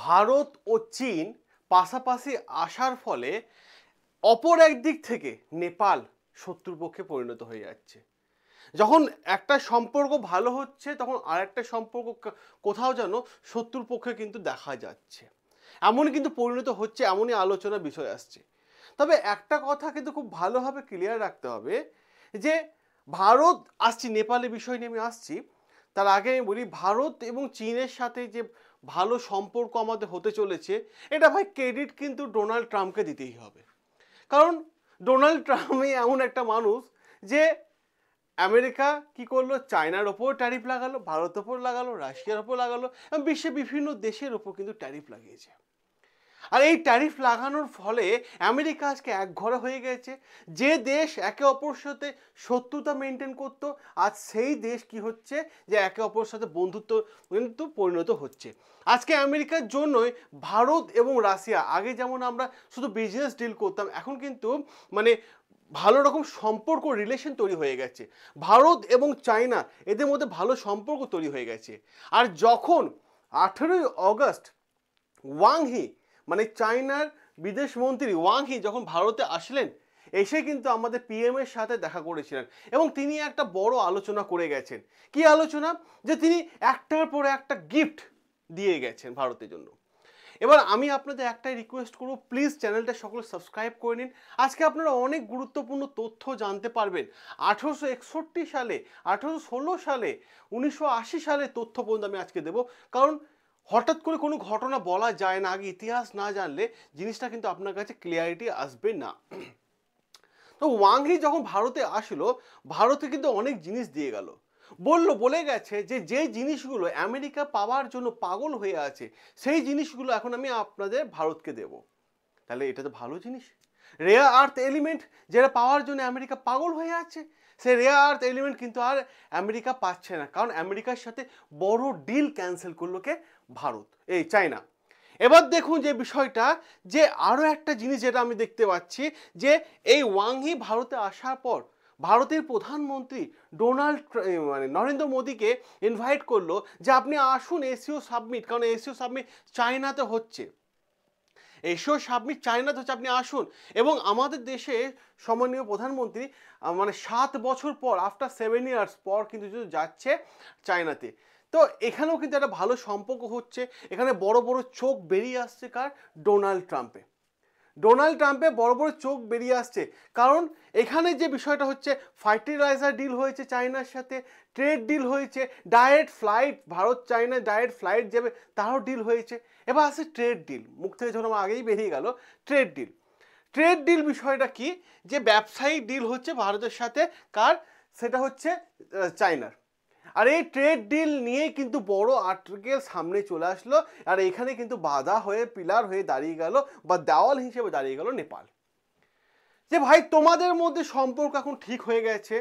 ভারত ও চীন পাশাপাশি আসার ফলে অপর একদিক থেকে নেপাল শত্রুপক্ষে পরিণত হয়ে যাচ্ছে। যখন একটা সম্পর্ক ভালো হচ্ছে তখন আরেকটা সম্পর্ক কোথাও যেন শত্রুর পক্ষে কিন্তু দেখা যাচ্ছে, এমনই কিন্তু পরিণত হচ্ছে, এমনই আলোচনার বিষয় আসছে। তবে একটা কথা কিন্তু খুব ভালোভাবে ক্লিয়ার রাখতে হবে যে ভারত, আসছি নেপালের বিষয় নিয়ে আমি আসছি, তার আগে আমি বলি ভারত এবং চীনের সাথে যে ভালো সম্পর্ক আমাদের হতে চলেছে, এটা ভাই ক্রেডিট কিন্তু ডোনাল্ড ট্রাম্পকে দিতেই হবে। কারণ ডোনাল্ড ট্রাম্পই এমন একটা মানুষ যে আমেরিকা কি করলো, চায়নার ওপর ট্যারিফ লাগালো, ভারতের ওপর লাগালো, রাশিয়ার ওপর লাগালো এবং বিশ্বের বিভিন্ন দেশের ওপর কিন্তু ট্যারিফ লাগিয়েছে। আর এই ট্যারিফ লাগানোর ফলে আমেরিকা আজকে একঘরে হয়ে গেছে। যে দেশ একে অপরের সাথে শত্রুতা মেনটেন করতো, আজ সেই দেশ কি হচ্ছে যে একে অপরের সাথে বন্ধুত্ব কিন্তু পরিণত হচ্ছে। আজকে আমেরিকার জন্যই ভারত এবং রাশিয়া, আগে যেমন আমরা শুধু বিজনেস ডিল করতাম, এখন কিন্তু মানে ভালো রকম সম্পর্ক রিলেশন তৈরি হয়ে গেছে। ভারত এবং চায়না এদের মধ্যে ভালো সম্পর্ক তৈরি হয়ে গেছে। আর যখন 18ই অগস্ট ওয়াং হি, মানে চায়নার বিদেশ মন্ত্রী ওয়াং হি যখন ভারতে আসলেন, এসে কিন্তু আমাদের পিএম এর সাথে দেখা করেছিলেন এবং তিনি একটা বড় আলোচনা করে গেছেন। কি আলোচনা? যে তিনি একটার পর একটা গিফট দিয়ে গেছেন ভারতের জন্য। এবার আমি আপনাদের একটাই রিকোয়েস্ট করব, প্লিজ চ্যানেলটা সকলে সাবস্ক্রাইব করে নিন। আজকে আপনারা অনেক গুরুত্বপূর্ণ তথ্য জানতে পারবেন। 1861 সালে, 1816 সালে, 1980 সালে তথ্য পর্যন্ত আমি আজকে দেবো। কারণ হঠাৎ করে কোনো ঘটনা বলা যায় না, আগে ইতিহাস না জানলে জিনিসটা কিন্তু আপনার কাছে ক্লিয়ারিটি আসবে না। তো ওয়াং হি যখন ভারতে আসলো, ভারতে কিন্তু অনেক জিনিস দিয়ে গেল। বলে গেছে যে যে জিনিসগুলো আমেরিকা পাওয়ার জন্য পাগল হয়ে আছে, সেই জিনিসগুলো এখন আমি আপনাদের ভারতকে দেব। তাহলে এটা তো ভালো জিনিস। রেয়ার আর্থ এলিমেন্ট যেটা পাওয়ার জন্য আমেরিকা পাগল হয়ে আছে, সেই রেয়ার আর্থ এলিমেন্ট কিন্তু আর আমেরিকা পাচ্ছে না, কারণ আমেরিকার সাথে বড় ডিল ক্যান্সেল করলো কে? ভারত, এই চায়না। এবার দেখুন যে বিষয়টা, যে আরও একটা জিনিস যেটা আমি দেখতে পাচ্ছি, যে এই ওয়াং হি ভারতে আসার পর ভারতের প্রধানমন্ত্রী মানে নরেন্দ্র মোদীকে ইনভাইট করলো যে আপনি আসুন এসিও সাবমিট, কারণ এসিও সাবমিট চায়নাতে হচ্ছে, এসিও সাবমিট চায়নাতে হচ্ছে, আপনি আসুন। এবং আমাদের দেশে সম্মানীয় প্রধানমন্ত্রী মানে 7 বছর পর, আফটার 7 ইয়ার্স পর কিন্তু যাচ্ছে চায়নাতে। তো এখানেও কিন্তু একটা ভালো সম্পর্ক হচ্ছে। এখানে বড় বড় চোখ বেরিয়ে আসছে কার? ডোনাল্ড ট্রাম্পে। ডোনাল্ড ট্রাম্পে বড় বড় চোখ বেরিয়ে আসছে, কারণ এখানে যে বিষয়টা হচ্ছে, ফার্টিলাইজার ডিল হয়েছে চায়নার সাথে, ট্রেড ডিল হয়েছে, direct flight Bharat China direct flight যাবে, তারও ডিল হয়েছে। এবার আসে ট্রেড ডিল, মুখ থেকে যখন আমার আগেই বেরিয়ে গেল ট্রেড ডিল। ট্রেড ডিল বিষয়টা কি? যে ব্যবসায়িক ডিল হচ্ছে ভারতের সাথে, কার? সেটা হচ্ছে চায়নার। আর এই ট্রেড ডিল নিয়ে কিন্তু বড় আর্টিকেল সামনে চলে আসলো, আর এখানে কিন্তু বাধা হয়ে, পিলার হয়ে দাঁড়িয়ে গেল বা দেওয়াল হিসেবে দাঁড়িয়ে গেল নেপাল। যে ভাই তোমাদের মধ্যে সম্পর্ক এখন ঠিক হয়ে গেছে,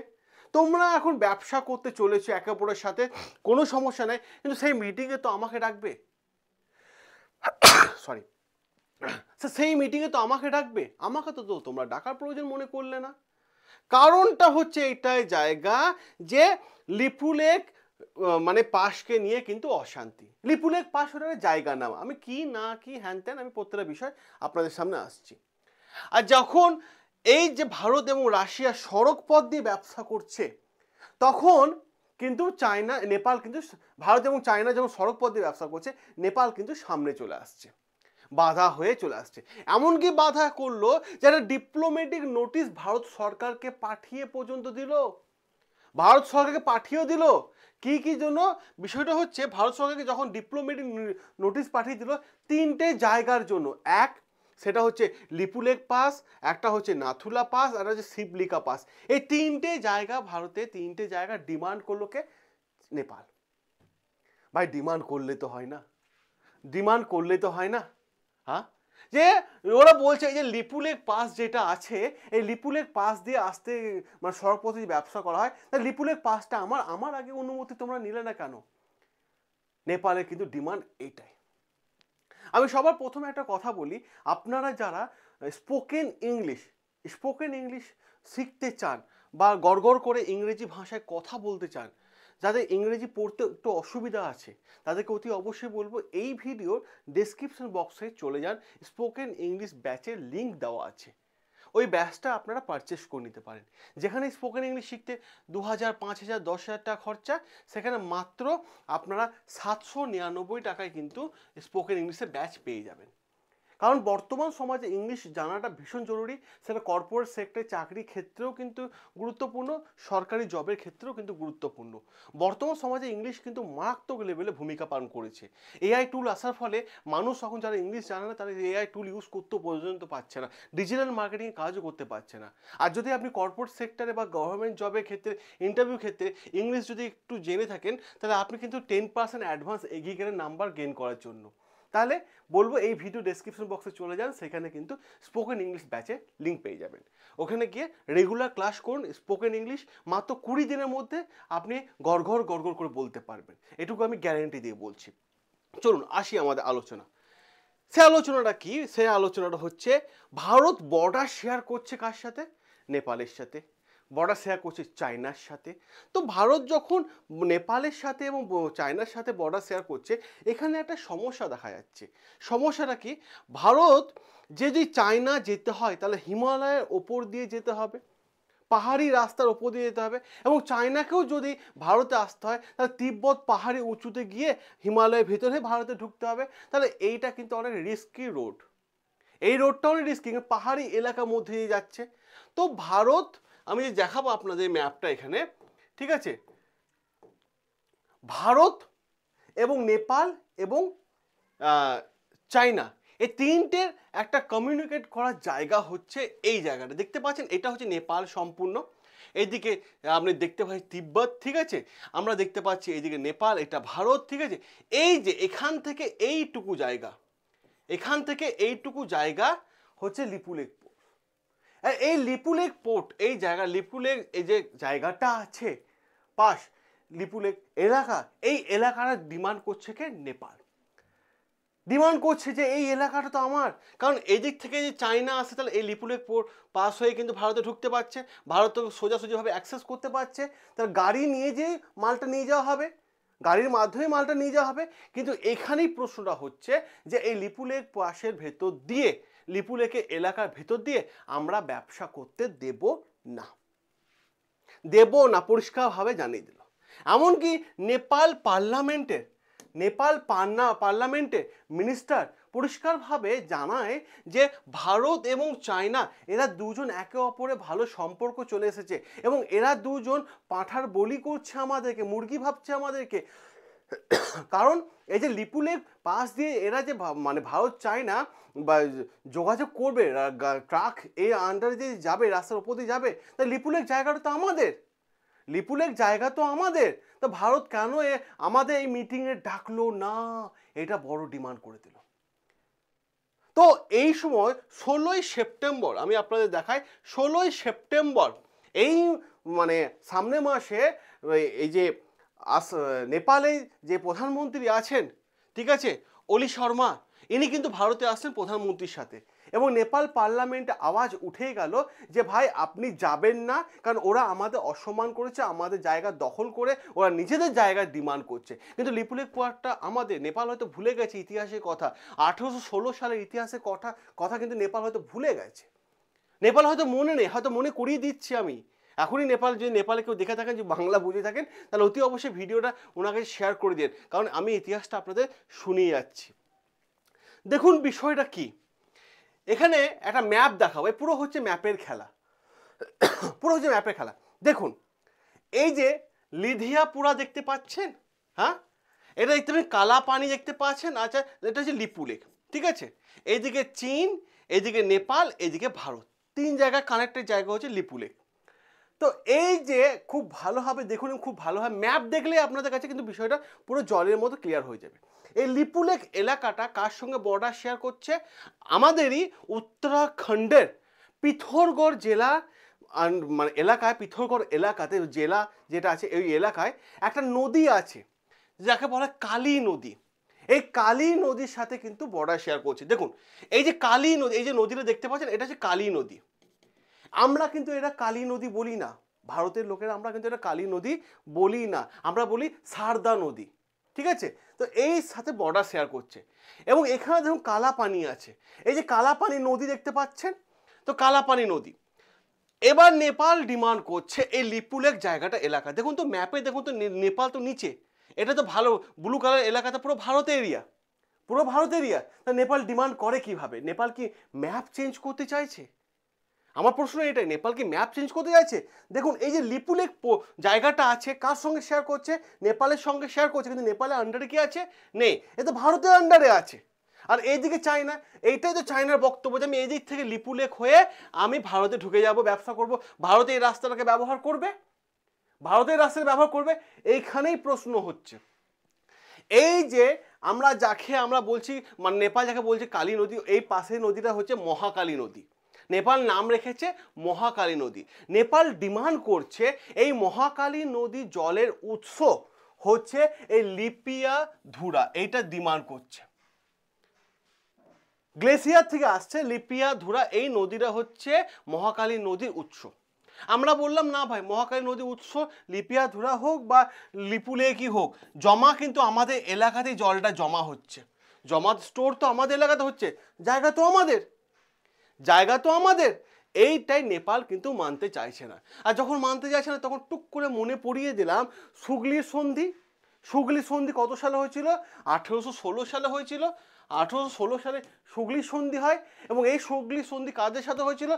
তোমরা এখন ব্যবসা করতে চলেছো একে অপরের সাথে, কোনো সমস্যা নেই, কিন্তু সেই মিটিংয়ে তো আমাকে ডাকবে, সরি, সেই মিটিংয়ে তো আমাকে ডাকবে, আমাকে তো তোমরা ডাকার প্রয়োজন মনে করলে না। কারণটা হচ্ছে এটাই জায়গা যে লিপুলেক মানে পাশকে নিয়ে কিন্তু অশান্তি। লিপুলেক পাশ ওটার জায়গা নাম, আমি কি না কি হ্যান ত্যান আমি প্রত্যেকটা বিষয় আপনাদের সামনে আসছি। আর যখন এই যে ভারত এবং রাশিয়া সড়ক পথ দিয়ে ব্যবসা করছে, তখন কিন্তু চায়না, নেপাল কিন্তু, ভারত এবং চায়না যখন সড়ক পথ দিয়ে ব্যবসা করছে, নেপাল কিন্তু সামনে চলে আসছে, বাধা হয়ে চলে আসছে। এমনকি বাধা করলো যারা ডিপ্লোম্যাটিক নোটিশ ভারত সরকারকে পাঠিয়ে পর্যন্ত দিল, ভারত সরকারকে পাঠিয়েও দিল। কি কি জন্য? বিষয়টা হচ্ছে ভারত সরকারকে যখন ডিপ্লোম্যাটিক নোটিশ পাঠিয়ে দিল 3টে জায়গার জন্য। এক, সেটা হচ্ছে লিপুলেক পাস, একটা হচ্ছে নাথুলা পাস, আর হচ্ছে শিবলিকা পাস। এই 3টে জায়গা ভারতে, 3টে জায়গা ডিমান্ড করলো কে? নেপাল। ভাই ডিমান্ড করলে তো হয় না, ডিমান্ড করলে তো হয় না, হ্যাঁ? যে ওরা বলছে এই যে লিপুলেক পাস যেটা আছে, এই লিপুলেক পাস দিয়ে আসতে মানে সড়ক পথে ব্যবসা করা হয়, তাই লিপুলেক পাসটা আমার আগে অনুমতি তোমরা নিলে না কেন? নেপালের কিন্তু ডিমান্ড এইটাই। আমি সবার প্রথমে একটা কথা বলি, আপনারা যারা স্পোকেন ইংলিশ শিখতে চান বা গড়গড় করে ইংরেজি ভাষায় কথা বলতে চান, যাদের ইংরেজি পড়তে একটু অসুবিধা আছে তাদেরকে অতি অবশ্যই বলবো এই ভিডিওর ডেসক্রিপশন বক্সে চলে যান, স্পোকেন ইংলিশ ব্যাচের লিঙ্ক দেওয়া আছে, ওই ব্যাচটা আপনারা পারচেস করে নিতে পারেন। যেখানে স্পোকেন ইংলিশ শিখতে 2000, 5000, 10,000 টাকা খরচা, সেখানে মাত্র আপনারা 799 টাকায় কিন্তু স্পোকেন ইংলিশের ব্যাচ পেয়ে যাবেন। কারণ বর্তমান সমাজে ইংলিশ জানাটা ভীষণ জরুরি, সেটা কর্পোরেট সেক্টরে চাকরির ক্ষেত্রেও কিন্তু গুরুত্বপূর্ণ, সরকারি জবের ক্ষেত্রেও কিন্তু গুরুত্বপূর্ণ। বর্তমান সমাজে ইংলিশ কিন্তু মারাত্মক লেভেলে ভূমিকা পালন করেছে। এআই টুল আসার ফলে মানুষ এখন যারা ইংলিশ জানে না তারা এআই টুল ইউজ করতেও পর্যন্ত পারছে না, ডিজিটাল মার্কেটিং কাজও করতে পারছে না। আর যদি আপনি কর্পোরেট সেক্টরে বা গভর্নমেন্ট জবের ক্ষেত্রে, ইন্টারভিউ ক্ষেত্রে ইংলিশ যদি একটু জেনে থাকেন তাহলে আপনি কিন্তু 10% অ্যাডভান্স এগিয়ে গেলেন নাম্বার গেইন করার জন্য। তাহলে বলবো এই ভিডিও ডেসক্রিপশন বক্সে চলে যান, সেখানে কিন্তু স্পোকেন ইংলিশ ব্যাচে লিঙ্ক পেয়ে যাবেন। ওখানে গিয়ে রেগুলার ক্লাস করুন, স্পোকেন ইংলিশ মাত্র 20 দিনের মধ্যে আপনি গড়গড় গড়গড় করে বলতে পারবেন, এটুকু আমি গ্যারান্টি দিয়ে বলছি। চলুন আসি আমাদের আলোচনা। সে আলোচনাটা কি? সে আলোচনাটা হচ্ছে ভারত বর্ডার শেয়ার করছে কার সাথে? নেপালের সাথে। বর্ডার শেয়ার করছে চায়নার সাথে। তো ভারত যখন নেপালের সাথে এবং চায়নার সাথে বর্ডার শেয়ার করছে, এখানে একটা সমস্যা দেখা যাচ্ছে। সমস্যাটা কি? ভারত যদি চায়না যেতে হয় তাহলে হিমালয়ের ওপর দিয়ে যেতে হবে, পাহাড়ি রাস্তার ওপর দিয়ে যেতে হবে, এবং চায়নাকেও যদি ভারতে আসতে হয় তাহলে তিব্বত পাহাড়ি উঁচুতে গিয়ে হিমালয়ের ভেতরে ভারতে ঢুকতে হবে। তাহলে এইটা কিন্তু অনেক রিস্কি রোড, এই রোডটা অনেক রিস্কি, পাহাড়ি এলাকার মধ্যে দিয়ে যাচ্ছে। তো ভারত, আমি যে দেখাবো আপনাদের ম্যাপটা এখানে, ঠিক আছে, ভারত এবং নেপাল এবং চায়না এই তিনটের একটা কমিউনিকেট করার জায়গা হচ্ছে এই জায়গাটা দেখতে পাচ্ছেন। এটা হচ্ছে নেপাল সম্পূর্ণ, এইদিকে আপনি দেখতে পাচ্ছেন তিব্বত, ঠিক আছে, আমরা দেখতে পাচ্ছি এইদিকে নেপাল, এটা ভারত, ঠিক আছে। এই যে এখান থেকে এইটুকু জায়গা, এখান থেকে এইটুকু জায়গা হচ্ছে লিপুলেখ পোর্ট। এই লিপুলেখ পোর্ট, এই জায়গা লিপুলেখ, এই যে জায়গাটা আছে পাশ লিপুলেখ এলাকা, এই এলাকাটা ডিমান্ড করছে কে? নেপাল ডিমান্ড করছে যে এই এলাকাটা তো আমার, কারণ এদিক থেকে যে চায়না আসে তাহলে এই লিপুলেখ পোর্ট পাস হয়ে কিন্তু ভারতে ঢুকতে পারছে, ভারত সোজাসুজিভাবে অ্যাক্সেস করতে পারছে। তাহলে গাড়ি নিয়ে যে মালটা নিয়ে যাওয়া হবে, গাড়ির মাধ্যমে মালটা নিয়ে যাওয়া হবে। কিন্তু এখানেই প্রশ্নটা হচ্ছে যে এই লিপুলেখ পাশের ভেতর দিয়ে, লিপুলেখের এলাকার ভেতর দিয়ে আমরা ব্যবসা করতে দেব না, দেব না, পরিষ্কারভাবে জানিয়ে দিল। এমনকি নেপাল পার্লামেন্টের মিনিস্টার পরিষ্কারভাবে জানায় যে ভারত এবং চায়না এরা দুজন একে অপরে ভালো সম্পর্ক চলে এসেছে, এবং এরা দুজন পাঁঠার বলি করছে আমাদেরকে, মুরগি ভাবছে আমাদেরকে। কারণ এই যে লিপুলেখ পাশ দিয়ে এরা যে মানে ভারত চায়না বা যোগাযোগ করবে, ট্রাক এই আন্ডারে যে যাবে, রাস্তার উপর দিয়ে যাবে, তাই লিপুলেখ জায়গাটা তো আমাদের, লিপুলেখ জায়গা তো আমাদের। তো ভারত কেন আমাদের এই মিটিংয়ে ডাকলো না? এটা বড় ডিমান্ড করে দিল। তো এই সময় 16ই সেপ্টেম্বর আমি আপনাদের দেখাই, 16ই সেপ্টেম্বর এই মানে সামনে মাসে এই যে নেপালে যে প্রধানমন্ত্রী আছেন, ঠিক আছে, ওলি শর্মা, ইনি কিন্তু ভারতে আসছেন প্রধানমন্ত্রীর সাথে, এবং নেপাল পার্লামেন্টে আওয়াজ উঠে গেল যে ভাই আপনি যাবেন না, কারণ ওরা আমাদের অসম্মান করেছে, আমাদের জায়গা দখল করে ওরা নিজেদের জায়গায় ডিমান্ড করছে। কিন্তু লিপুলেখ পোর্টটা আমাদের, নেপাল হয়তো ভুলে গেছে ইতিহাসের কথা, 1816 সালের ইতিহাসের কথা কিন্তু নেপাল হয়তো ভুলে গেছে, নেপাল হয়তো মনে নেই, হয়তো মনে করিয়ে দিচ্ছি আমি এখনই। নেপাল, যদি নেপালে কেউ দেখে থাকেন, যে বাংলা বুঝে থাকেন, তাহলে অতি অবশ্যই ভিডিওটা ওনাকে শেয়ার করে দিন, কারণ আমি ইতিহাসটা আপনাদের শুনিয়ে যাচ্ছি। দেখুন বিষয়টা কি, এখানে একটা ম্যাপ দেখাবো, পুরো হচ্ছে ম্যাপের খেলা, পুরো হচ্ছে ম্যাপের খেলা। দেখুন এই যে লিধিয়াপুরা দেখতে পাচ্ছেন, হ্যাঁ, এটা দেখতে পাচ্ছেন, কালা পানি দেখতে পাচ্ছেন, আচ্ছা এটা হচ্ছে লিপুলেখ, ঠিক আছে। এইদিকে চীন, এইদিকে নেপাল, এইদিকে ভারত, তিন জায়গা কানেক্টেড জায়গা হচ্ছে লিপুলেখ। তো এই যে খুব ভালোভাবে দেখুন, খুব ভালোভাবে ম্যাপ দেখলে আপনাদের কাছে কিন্তু বিষয়টা পুরো জলের মতো ক্লিয়ার হয়ে যাবে। এই লিপুলেখ এলাকাটা কার সঙ্গে বর্ডার শেয়ার করছে? আমাদেরই উত্তরাখণ্ডের পিথোরগড় জেলা মানে এলাকায়, পিথোরগড় এলাকাতে জেলা যেটা আছে, এই এলাকায় একটা নদী আছে যাকে বলা হয় কালী নদী। এই কালী নদীর সাথে কিন্তু বর্ডার শেয়ার করছে। দেখুন এই যে কালী নদী, এই যে নদীটা দেখতে পাচ্ছেন, এটা হচ্ছে কালী নদী। আমরা কিন্তু এটা কালী নদী বলি না, ভারতের লোকেরা আমরা কিন্তু এটা কালী নদী বলি না, আমরা বলি সারদা নদী। ঠিক আছে, তো এই সাথে বর্ডার শেয়ার করছে। এবং এখানে দেখুন কালাপানি আছে, এই যে কালাপানি নদী দেখতে পাচ্ছেন, তো কালাপানি নদী। এবার নেপাল ডিমান্ড করছে এই লিপুলেক জায়গাটা এলাকা, দেখুন তো ম্যাপে দেখুন তো নেপাল তো নিচে, এটা তো ভালো ব্লু কালার এলাকাটা পুরো ভারত এরিয়া, পুরো ভারত এরিয়া। তা নেপাল ডিমান্ড করে কিভাবে? নেপাল কি ম্যাপ চেঞ্জ করতে চাইছে? আমার প্রশ্ন এটাই, নেপাল কি ম্যাপ চেঞ্জ করতে চাইছে? দেখুন এই যে লিপুলেক জায়গাটা আছে, কার সঙ্গে শেয়ার করছে? নেপালের সঙ্গে শেয়ার করছে, কিন্তু নেপালের আন্ডারে কি আছে? নেই, এ তো ভারতের আন্ডারে আছে। আর এইদিকে চায়না, এইটাই তো চায়নার বক্তব্য যে আমি এই দিক থেকে লিপুলেক হয়ে আমি ভারতে ঢুকে যাব, ব্যবসা করব, ভারতে এই রাস্তাটাকে ব্যবহার করবে, ভারতের রাস্তাকে ব্যবহার করবে। এইখানেই প্রশ্ন হচ্ছে, এই যে আমরা যাকে আমরা বলছি, মানে নেপাল যাকে বলছে কালী নদী, এই পাশের নদীটা হচ্ছে মহাকালী নদী। নেপাল নাম রেখেছে মহাকালী নদী। নেপাল ডিমান্ড করছে এই মহাকালী নদী জলের উৎস হচ্ছে এই লিপিয়াধুরা, এইটা ডিমান্ড করছে। গ্লেসিয়ার থেকে আসছে লিপিয়াধুরা, এই নদীটা হচ্ছে মহাকালী নদীর উৎস। আমরা বললাম না ভাই, মহাকালী নদীর উৎস লিপিয়াধুরা হোক বা লিপুলেকই হোক, জমা কিন্তু আমাদের এলাকাতেই জলটা জমা হচ্ছে, জমা স্টোর তো আমাদের এলাকাতে হচ্ছে, জায়গা তো আমাদের, জায়গা তো আমাদের। এইটাই নেপাল কিন্তু মানতে চাইছে না। আর যখন মানতে চাইছে না, তখন টুক করে মনে পড়িয়ে দিলাম সুগলির সন্ধি। সুগলি সন্ধি কত সালে হয়েছিল? 1816 সালে হয়েছিল। 1816 সালে সুগলি সন্ধি হয়। এবং এই সুগলি সন্ধি কাদের সাথে হয়েছিল?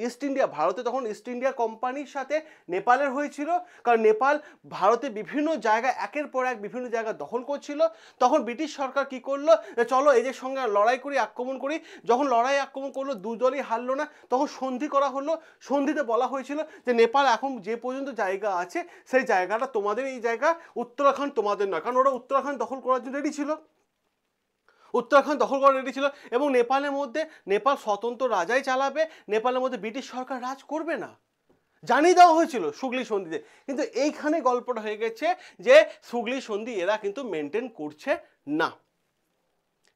ইস্ট ইন্ডিয়া, ভারতে তখন ইস্ট ইন্ডিয়া কোম্পানির সাথে নেপালের হয়েছিল। কারণ নেপাল ভারতে বিভিন্ন জায়গা একের পর এক বিভিন্ন জায়গা দখল করছিল। তখন ব্রিটিশ সরকার কি করলো, চলো এদের সঙ্গে লড়াই করি, আক্রমণ করি। যখন লড়াই আক্রমণ করলো, দুদলই হারলো না, তখন সন্ধি করা হলো। সন্ধিতে বলা হয়েছিল যে নেপাল এখন যে পর্যন্ত জায়গা আছে, সেই জায়গাটা তোমাদের, এই জায়গা উত্তরাখণ্ড তোমাদের নয়। কারণ ওরা উত্তরাখণ্ড দখল করার জন্য রেডি ছিল, উত্তরাখণ্ড দখল করা রেডি ছিল। এবং নেপালের মধ্যে নেপাল স্বতন্ত্র রাজাই চালাবে, নেপালের মধ্যে ব্রিটিশ সরকার রাজ করবে না, জানিয়ে দেওয়া হয়েছিল সুগলি সন্ধিতে। কিন্তু এইখানে গল্পটা হয়ে গেছে যে সুগলি সন্ধি এরা কিন্তু মেনটেন করছে না,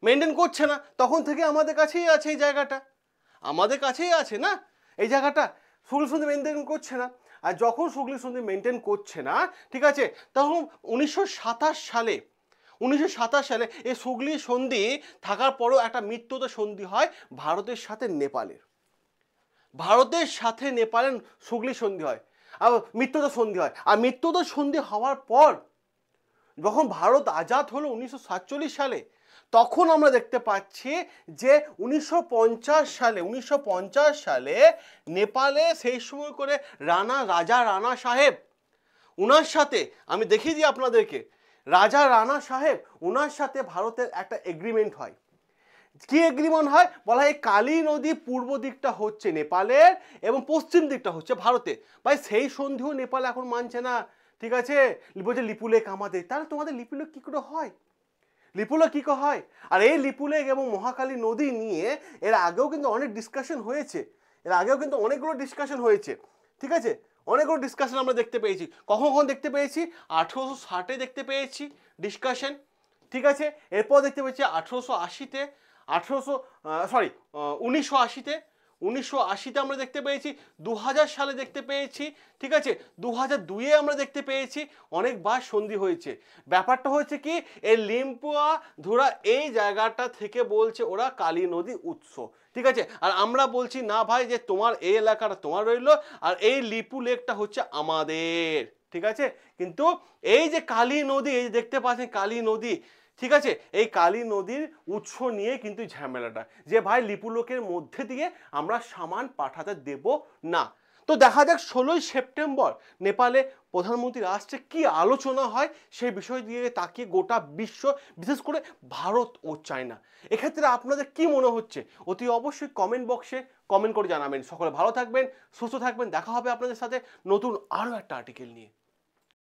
মেনটেন করছে না। তখন থেকে আমাদের কাছেই আছে এই জায়গাটা, আমাদের কাছেই আছে না এই জায়গাটা, সুগলি সন্ধি মেনটেন করছে না। আর যখন সুগলি সন্ধি মেনটেন করছে না, ঠিক আছে, তখন 1927 সালে, 1927 সালে এই সুগলি সন্ধি থাকার পরেও একটা মিত্রতা সন্ধি হয় ভারতের সাথে নেপালের, ভারতের সাথে নেপালের সুগলি সন্ধি হয়, আর মিত্রতা সন্ধি হয়। আর মিত্রতা সন্ধি হওয়ার পর যখন ভারত আজাদ হলো 1947 সালে, তখন আমরা দেখতে পাচ্ছি যে 1950 সালে নেপালে সেই সময় করে রাজা রানা সাহেব, উনার সাথে আমি দেখিয়ে দিই আপনাদেরকে, রাজা রানা সাহেব উনার সাথে ভারতের একটা এগ্রিমেন্ট হয়। কি এগ্রিমেন্ট হয়? বলা হয় কালী নদী পূর্ব দিকটা হচ্ছে নেপালের এবং পশ্চিম দিকটা হচ্ছে ভারতে। ভাই সেই সন্ধিও নেপাল এখন মানছে না, ঠিক আছে, বলছে লিপুলেক আমাদের। তাহলে তোমাদের লিপুলেক কি করে হয়? লিপুলেক কি করে হয়? আর এই লিপুলেক এবং মহাকালী নদী নিয়ে এর আগেও কিন্তু অনেক ডিসকাশন হয়েছে, এর আগেও কিন্তু অনেকগুলো ডিসকাশন হয়েছে, ঠিক আছে, অনেকগুলো ডিসকাশন আমরা দেখতে পেয়েছি। কখন কখন দেখতে পেয়েছি? 1860-এ দেখতে পেয়েছি ডিসকাশন, ঠিক আছে। এরপর দেখতে পেয়েছি 1880-তে, 1980-তে, 1980-তে আমরা দেখতে পেয়েছি, 2000 সালে দেখতে পেয়েছি, ঠিক আছে, 2002-এ আমরা দেখতে পেয়েছি। অনেকবার সন্ধি হয়েছে। ব্যাপারটা হচ্ছে কি, এই লিম্পুয়াধুরা এই জায়গাটা থেকে বলছে ওরা কালী নদী উৎস, ঠিক আছে। আর আমরা বলছি না ভাই, যে তোমার এই এলাকাটা তোমার রইলো আর এই লিপু লেকটা হচ্ছে আমাদের, ঠিক আছে। কিন্তু এই যে কালী নদী, এই দেখতে পাচ্ছেন কালী নদী, ঠিক আছে, এই কালী নদীর উৎস নিয়ে কিন্তু ঝামেলাটা, যে ভাই লিপুলেকের মধ্যে দিয়ে আমরা সামান পাঠাতে দেব না। তো দেখা যাক 16ই সেপ্টেম্বর নেপালে প্রধানমন্ত্রীর আসছে কি আলোচনা হয় সেই বিষয় দিয়ে তাকিয়ে গোটা বিশ্ব, বিশেষ করে ভারত ও চায়না। এক্ষেত্রে আপনাদের কি মনে হচ্ছে অতি অবশ্যই কমেন্ট বক্সে কমেন্ট করে জানাবেন। সকলে ভালো থাকবেন, সুস্থ থাকবেন, দেখা হবে আপনাদের সাথে নতুন আরও একটা আর্টিকেল নিয়ে।